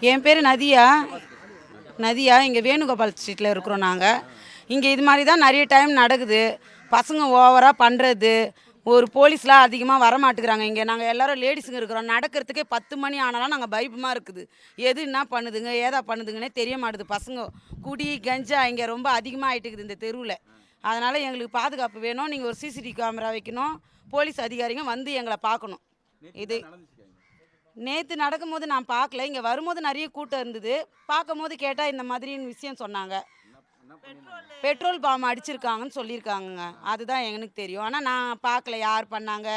என் பேர் நதியா இங்கே வேணுகோபால் ஸ்ட்ரீட்டில் இருக்கிறோம் நாங்கள். இங்கே இது மாதிரி தான் நிறைய டைம் நடக்குது. பசங்க ஓவராக பண்ணுறது, ஒரு போலீஸ்லாம் அதிகமாக வரமாட்டுக்கிறாங்க. இங்கே நாங்கள் எல்லோரும் லேடிஸுங்க இருக்கிறோம். நடக்கிறதுக்கே 10 மணி ஆனாலும் நாங்கள் பயப்பமாக இருக்குது. எது என்ன பண்ணுதுங்க ஏதா பண்ணுதுங்கன்னே தெரிய மாட்டுது. பசங்க குடி கஞ்சா இங்கே ரொம்ப அதிகமாக ஆகிட்டுக்குது இந்த தெருவில். அதனால் எங்களுக்கு பாதுகாப்பு வேணும். நீங்கள் ஒரு சிசிடிவி கேமரா வைக்கணும். போலீஸ் அதிகாரிங்க வந்து எங்களை பார்க்கணும். இது நேற்று நடக்கும்போது நான் பார்க்கல. இங்கே வரும்போது நிறைய கூட்டம் இருந்தது. பார்க்கும்போது கேட்டால் இந்த மாதிரின்னு விஷயம் சொன்னாங்க. பெட்ரோல் பாம் அடிச்சிருக்காங்கன்னு சொல்லியிருக்காங்க. அதுதான் எனக்கு தெரியும். ஆனால் நான் பார்க்கல யார் பண்ணாங்க,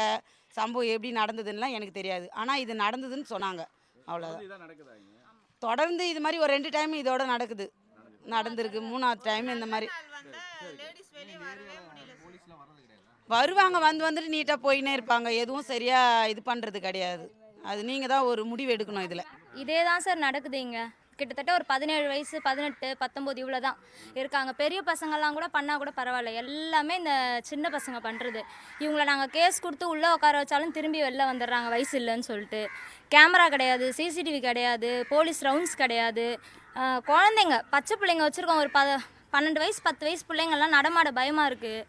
சம்பவம் எப்படி நடந்ததுன்னெலாம் எனக்கு தெரியாது. ஆனால் இது நடந்ததுன்னு சொன்னாங்க, அவ்வளோதான். தொடர்ந்து இது மாதிரி ஒரு 2 டைம் இதோட நடந்திருக்கு. 3ஆவது டைம் இந்த மாதிரி வருவாங்க. வந்துட்டு நீட்டாக போயினே இருப்பாங்க. எதுவும் சரியாக இது பண்ணுறது கிடையாது. அது நீங்கள் தான் ஒரு முடிவு எடுக்கணும். இதில் இதே தான் சார் நடக்குது. இங்கே கிட்டத்தட்ட ஒரு 17 வயசு 18 19 இவ்வளோ தான் இருக்காங்க. பெரிய பசங்கள்லாம் கூட பண்ணால் கூட பரவாயில்ல. எல்லாமே இந்த சின்ன பசங்க பண்ணுறது. இவங்களை நாங்கள் கேஸ் கொடுத்து உள்ளே உட்கார வச்சாலும் திரும்பி வெளில வந்துடுறாங்க வயசு இல்லைன்னு சொல்லிட்டு. கேமரா கிடையாது, சிசிடிவி கிடையாது, போலீஸ் ரவுண்ட்ஸ் கிடையாது. குழந்தைங்க பச்சை பிள்ளைங்க வச்சுருக்கோம். ஒரு 12 வயசு 10 வயசு பிள்ளைங்கள்லாம் நடமாட பயமாக இருக்குது.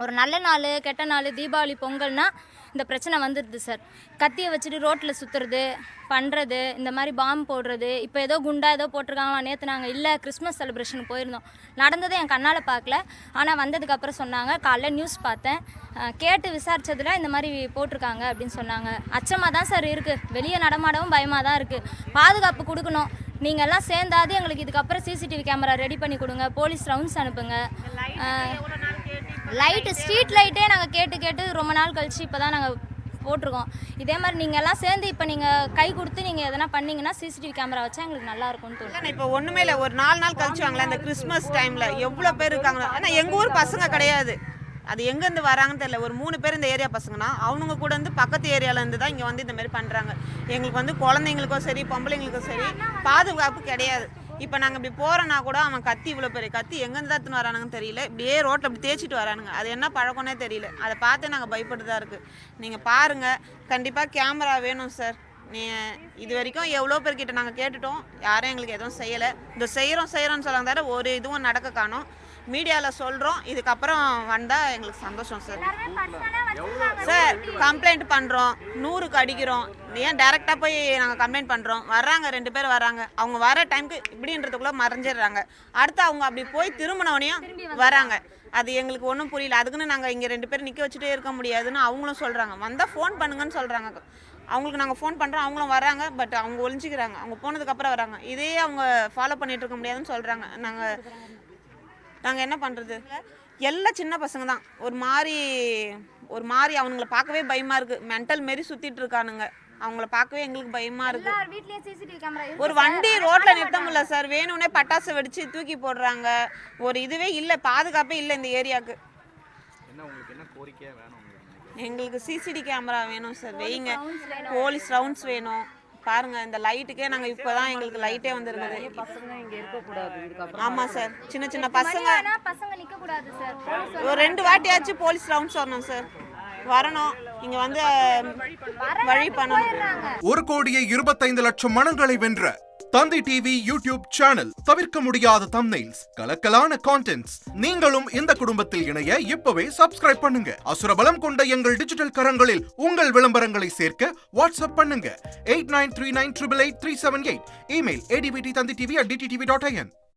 ஒரு நல்ல நாள் கெட்ட நாள் தீபாவளி பொங்கல்னா இந்த பிரச்சனை வந்துடுது சார். கத்தியை வச்சுட்டு ரோட்டில் சுற்றுறது பண்ணுறது, இந்த மாதிரி பாம்பு போடுறது. இப்போ ஏதோ குண்டா ஏதோ போட்டிருக்காங்க. நேற்று நாங்கள் இல்லை கிறிஸ்மஸ் செலிப்ரேஷனுக்கு போயிருந்தோம். நடந்ததை என் கண்ணால் பார்க்கல. ஆனால் வந்ததுக்கப்புறம் சொன்னாங்க. காலைல நியூஸ் பார்த்தேன். கேட்டு விசாரித்ததில் இந்த மாதிரி போட்டிருக்காங்க அப்படின்னு சொன்னாங்க. அச்சமாக தான் சார் இருக்குது. வெளியே நடமாடவும் பயமாக தான் இருக்குது. பாதுகாப்பு கொடுக்கணும். நீங்கள் எல்லாம் சேர்ந்தாது எங்களுக்கு இதுக்கப்புறம் சிசிடிவி கேமரா ரெடி பண்ணி கொடுங்க. போலீஸ் ரவுண்ட்ஸ் அனுப்புங்க. லைட்டு ஸ்ட்ரீட் லைட்டே நாங்கள் கேட்டு ரொம்ப நாள் கழிச்சு இப்போ தான் நாங்கள் போட்டிருக்கோம். இதே மாதிரி நீங்கள் எல்லாம் சேர்ந்து இப்போ நீங்கள் கை கொடுத்து நீங்கள் எதனா பண்ணிங்கன்னா சிசிடிவி கேமரா வச்சா எங்களுக்கு நல்லா இருக்கும்னு தோணும். இப்போ ஒன்றுமே இல்லை, ஒரு 4 நாள் கழிச்சு வாங்களேன். இந்த கிறிஸ்மஸ் டைமில் எவ்வளோ பேர் இருக்காங்க. ஆனால் எங்கள் ஊர் பசங்க கிடையாது. அது எங்கேருந்து வராங்கன்னு தெரியல. ஒரு 3 பேர் இந்த ஏரியா பசங்கன்னா அவனுங்க கூட வந்து பக்கத்து ஏரியாவிலேருந்து தான் இங்கே வந்து இந்த மாதிரி பண்ணுறாங்க. எங்களுக்கு வந்து குழந்தைங்களுக்கும் சரி பொம்பளைங்களுக்கும் சரி பாதுகாப்பு கிடையாது. இப்போ நாங்கள் இப்படி போகிறோன்னா கூட அவன் கத்தி இவ்வளோ பெரிய கத்தி எங்கேருந்து தான் எடுத்துன்னு வரானுங்கன்னு தெரியல. இப்படியே ரோட்டில் அப்படி தேய்ச்சிட்டு வரானுங்க. அது என்ன பழக்கம்னே தெரியல. அதை பார்த்து நாங்கள் பயப்பட்டு தான் இருக்குது. நீங்கள் பாருங்கள், கண்டிப்பாக கேமரா வேணும் சார். இது வரைக்கும் எவ்வளோ பேர்கிட்ட நாங்கள் கேட்டுட்டோம். யாரும் எங்களுக்கு எதுவும் செய்யலை. இந்த செய்கிறோன்னு சொல்லாங்க தவிர ஒரு இதுவும் நடக்க காணோம். மீடியாவில் சொல்கிறோம். இதுக்கப்புறம் வந்தால் எங்களுக்கு சந்தோஷம் சார். சார் கம்ப்ளைண்ட் பண்ணுறோம், 100க்கு அடிக்கிறோம். ஏன் டேரெக்டாக போய் நாங்கள் கம்ப்ளைண்ட் பண்ணுறோம். வர்றாங்க 2 பேர் வராங்க. அவங்க வர டைமுக்கு இப்படின்றதுக்குள்ளே மறைஞ்சிடுறாங்க. அடுத்து அவங்க அப்படி போய் திரும்பினோடனையும் வராங்க. அது எங்களுக்கு ஒன்றும் புரியல. அதுக்குன்னு நாங்கள் இங்கே 2 பேர் நிற்க வச்சுட்டே இருக்க முடியாதுன்னு அவங்களும் சொல்கிறாங்க. வந்தால் ஃபோன் பண்ணுங்கன்னு சொல்கிறாங்க. அவங்களுக்கு நாங்கள் ஃபோன் பண்ணுறோம், அவங்களும் வராங்க. பட் அவங்க ஒழிஞ்சிக்கிறாங்க. அவங்க போனதுக்கப்புறம் வராங்க. இதே அவங்க ஃபாலோ பண்ணிகிட்டு இருக்க முடியாதுன்னு சொல்கிறாங்க. நாங்கள் என்ன பண்ணுறது? எல்லாம் சின்ன பசங்க தான். ஒரு மாதிரி அவனுங்களை பார்க்கவே பயமாக இருக்குது. மென்டல் மாரி சுற்றிட்டு இருக்கானுங்க. அவங்கள பார்க்கவே எங்களுக்கு பயமாக இருக்குது. ஒரு வண்டி ரோட்டில் நிறுத்த முடியல சார். வேணும்னே பட்டாசு வெடித்து தூக்கி போடுறாங்க. ஒரு இதுவே இல்லை, பாதுகாப்பே இல்லை இந்த ஏரியாவுக்கு. எங்களுக்கு சிசிடிவி கேமரா வேணும் சார். வைங்க. போலீஸ் ரவுண்ட்ஸ் வேணும். பாருங்க, இந்த லைட்டுக்கே நாங்கள் இப்போ தான் எங்களுக்கு லைட்டே வந்துருக்குது. ஆமாம் சார், சின்ன பசங்க நிற்கக்கூடாது சார். ஒரு 2 வாட்டியாச்சும் போலீஸ் ரவுண்ட்ஸ் வரணும் சார். வரணும், இங்கே வந்து வழி பண்ணணும். 1,25,00,000 மனங்களை வென்ற தந்தி டிவி யூடியூப் சேனல். தவிர்க்க முடியாத தம்ப்நெயில்ஸ், கலக்கலான கான்டென்ட்ஸ். நீங்களும் இந்த குடும்பத்தில் இணைய இப்பவே சப்ஸ்கிரைப் பண்ணுங்க. அசுரபலம் கொண்ட எங்கள் டிஜிட்டல் கரங்களில் உங்கள் விளம்பரங்களை சேர்க்க வாட்ஸ்அப் பண்ணுங்க. 8939888378. Email advttanditv@dttv.in.